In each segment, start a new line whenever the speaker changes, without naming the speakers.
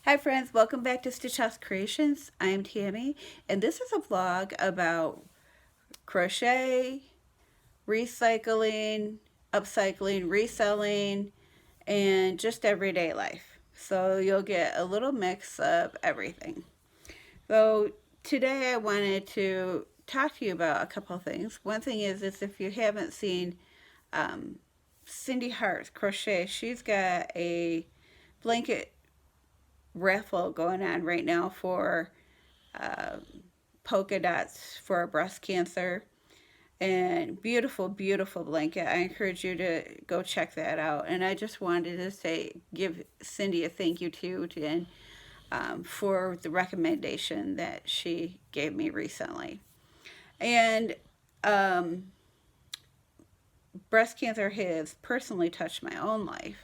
Hi friends, welcome back to Stitch House Creations. I am Tammy, and this is a vlog about crochet, recycling, upcycling, reselling, and just everyday life. So you'll get a little mix of everything. So today I wanted to talk to you about a couple of things. One thing is if you haven't seen um, Cindy Hart's crochet, she's got a blanket raffle going on right now for uh, polka dots for breast cancer, and beautiful, beautiful blanket. I encourage you to go check that out. And I just wanted to say, give Cindy a thank you too, and for the recommendation that she gave me recently. And um, breast cancer has personally touched my own life,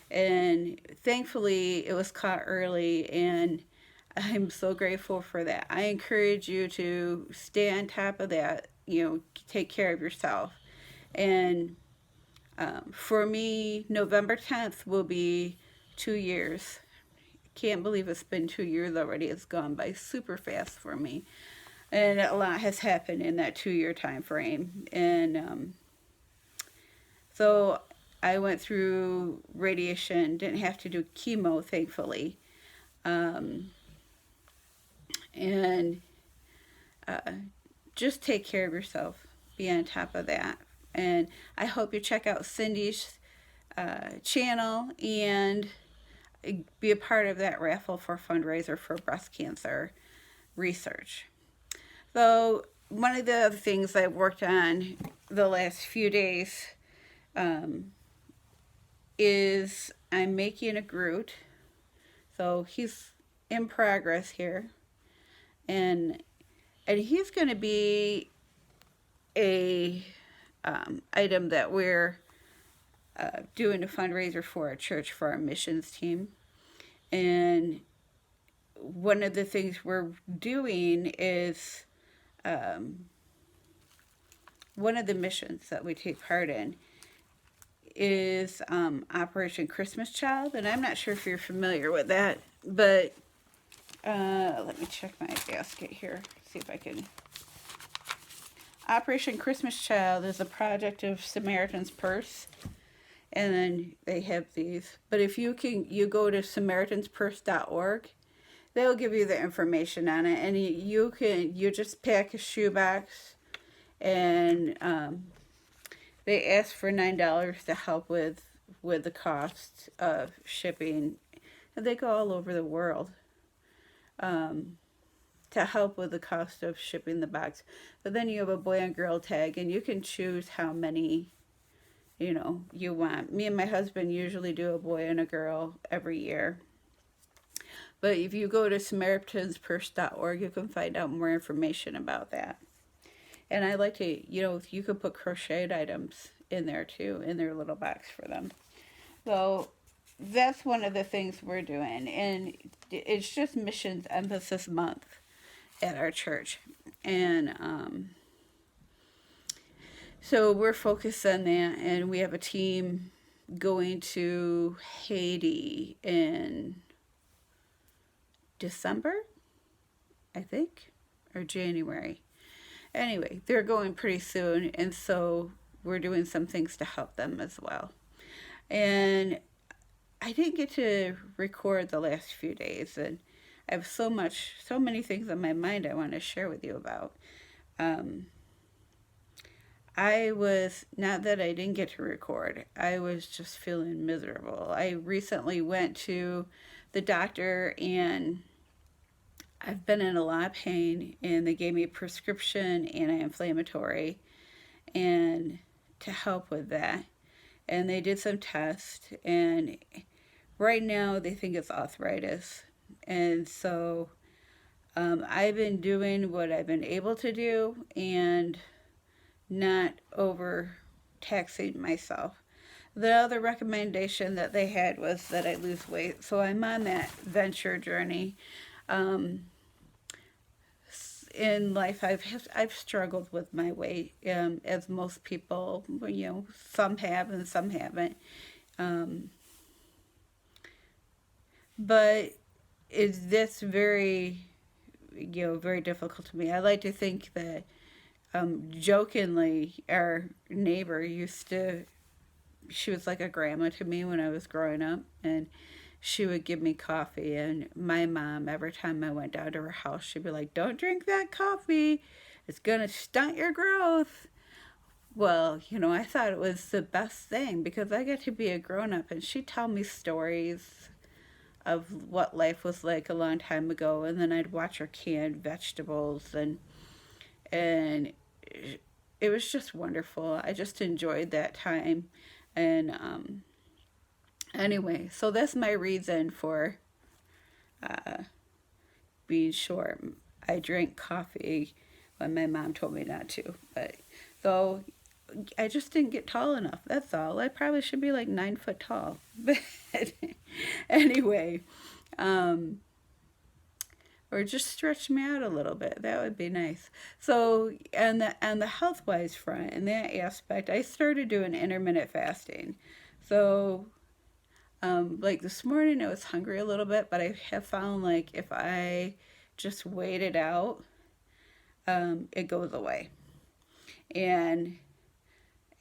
and thankfully it was caught early, and I'm so grateful for that. I encourage you to stay on top of that, take care of yourself. And for me, November 10th will be 2 years. Can't believe it's been 2 years already. It's gone by super fast for me. And a lot has happened in that 2 year time frame. And so I went through radiation, didn't have to do chemo, thankfully. Um, and uh, just take care of yourself. Be on top of that. And I hope you check out Cindy's channel and be a part of that raffle for fundraiser for breast cancer research. So, one of the other things I've worked on the last few days um, is I'm making a Groot. So, he's in progress here. And he's going to be a item that we're doing a fundraiser for our church for our missions team. And one of the things we're doing is um, one of the missions that we take part in is Operation Christmas Child. And I'm not sure if you're familiar with that, but let me check my basket here, see if I can. Operation Christmas Child is a project of Samaritan's Purse, and then they have these. But if you go to SamaritansPurse.org, they'll give you the information on it, and you just pack a shoebox, and they ask for $9 to help with the cost of shipping. And they go all over the world. To help with the cost of shipping the box. But then you have a boy and girl tag, and you can choose how many you want. Me and my husband usually do a boy and a girl every year. But if you go to SamaritansPurse.org, you can find out more information about that. And I like to, you could put crocheted items in there too, in their little box for them. So that's one of the things we're doing. And it's just Missions Emphasis Month at our church. And so we're focused on that, and we have a team going to Haiti in December, I think, or January. Anyway, they're going pretty soon, and so we're doing some things to help them as well. And I didn't get to record the last few days, and I have so many things on my mind I want to share with you about. I was, not that I didn't get to record, I was just feeling miserable. I recently went to the doctor, and I've been in a lot of pain, and they gave me a prescription anti-inflammatory and to help with that. And they did some tests, and right now they think it's arthritis. And so I've been doing what I've been able to do and not overtaxing myself. The other recommendation that they had was that I lose weight. So I'm on that venture journey. In life, I've struggled with my weight, as most people, some have and some haven't. But is this very, very difficult to me. I like to think that, jokingly, our neighbor used to, she was like a grandma to me when I was growing up, and she would give me coffee. And my mom, every time I went down to her house, she'd be like, "Don't drink that coffee, it's gonna stunt your growth." Well, I thought it was the best thing because I got to be a grown up, and she'd tell me stories of what life was like a long time ago, and then I'd watch her can vegetables, and it was just wonderful. I just enjoyed that time. And anyway, so that's my reason for uh, being short. I drank coffee when my mom told me not to, but so I just didn't get tall enough. That's all. I probably should be like 9 foot tall. But anyway, um, or just stretch me out a little bit. That would be nice. So, and the health wise front, in that aspect, I started doing intermittent fasting. So, like this morning, I was hungry a little bit, but I have found like if I just wait it out, it goes away. And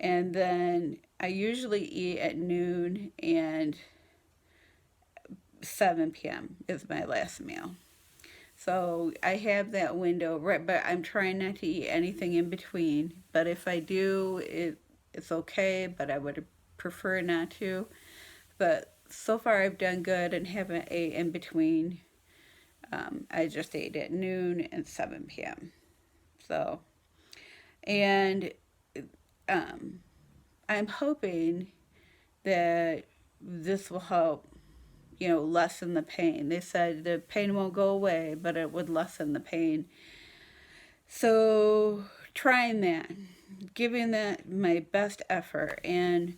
then I usually eat at noon, and 7 p.m. is my last meal. So I have that window, right? But I'm trying not to eat anything in between. But if I do, it's okay. But I would prefer not to. But so far, I've done good and haven't ate in between. I just ate at noon and 7 p.m. So, and I'm hoping that this will help, lessen the pain. They said the pain won't go away, but it would lessen the pain. So, trying that, giving that my best effort, and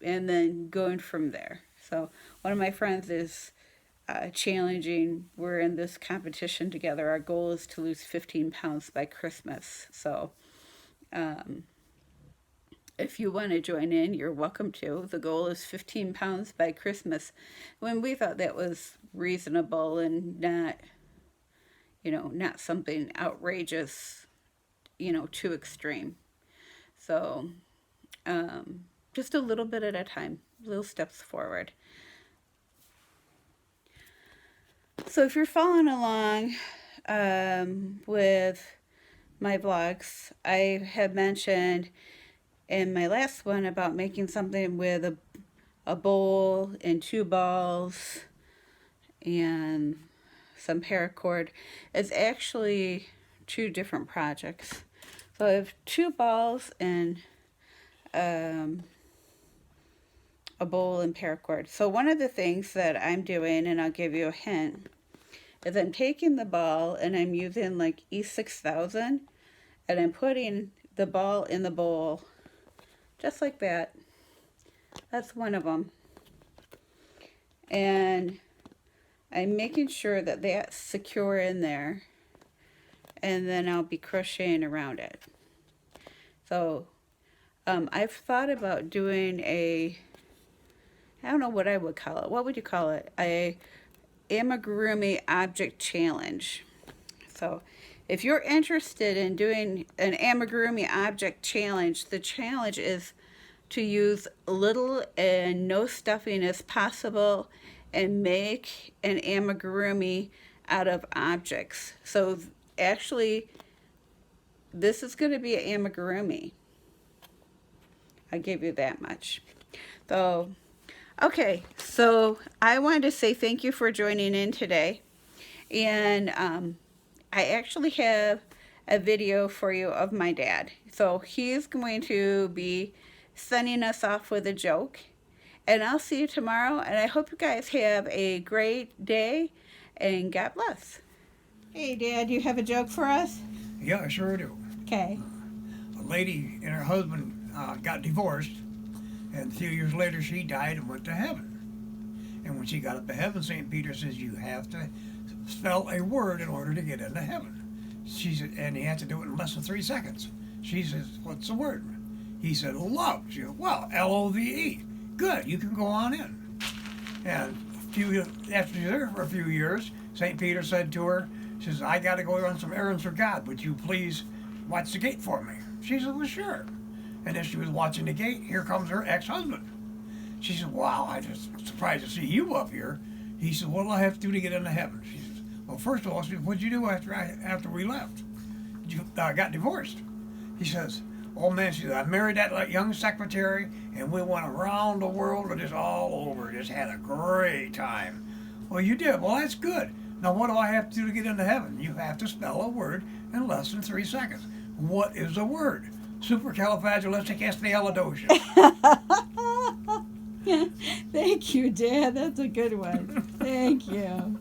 then going from there. So, one of my friends is challenging. We're in this competition together. Our goal is to lose 15 pounds by Christmas. So, if you want to join in, you're welcome to. The goal is 15 pounds by Christmas. When we thought that was reasonable and not, not something outrageous, too extreme. So, just a little bit at a time, little steps forward. So if you're following along with my vlogs, I have mentioned in my last one about making something with a bowl and 2 balls and some paracord. It's actually 2 different projects. So I have 2 balls and a bowl and paracord. So one of the things that I'm doing, and I'll give you a hint, is I'm taking the ball and I'm using like E6000, and I'm putting the ball in the bowl just like that. That's one of them. And I'm making sure that that's secure in there, and then I'll be crocheting around it. So I've thought about doing I don't know what I would call it. What would you call it? A Amigurumi object challenge. So if you're interested in doing an Amigurumi object challenge, the challenge is to use little and no stuffing as possible and make an amigurumi out of objects. So actually, this is going to be an amigurumi. I'll give you that much. So, okay, so I wanted to say thank you for joining in today. And I actually have a video for you of my dad. So he's going to be sending us off with a joke. And I'll see you tomorrow. And I hope you guys have a great day. And God bless. Hey, Dad, you have a joke for us?
Yeah, I sure do.
Okay.
A lady and her husband got divorced, and a few years later she died and went to heaven. And when she got up to heaven, St. Peter says you have to spell a word in order to get into heaven. She said, and he had to do it in less than 3 seconds. She says, "What's the word?" He said, "Love." She said, "Well, Love. Good, you can go on in." And after she was there for a few years, St. Peter said to her, says, I got to go run some errands for God. Would you please watch the gate for me? She said, well, sure. And as she was watching the gate, here comes her ex-husband. She said, wow, I'm just surprised to see you up here. He said, what do I have to do to get into heaven? She says, well, first of all, she said, what did you do after we left? You got divorced. He says, oh man, she said, I married that young secretary, and we went around the world and just all over. Just had a great time. Well, you did. Well, that's good. Now, what do I have to do to get into heaven? You have to spell a word in less than 3 seconds. What is a word? Supercalifragilisticexpialidocious.
Thank you, Dad. That's a good one. Thank you.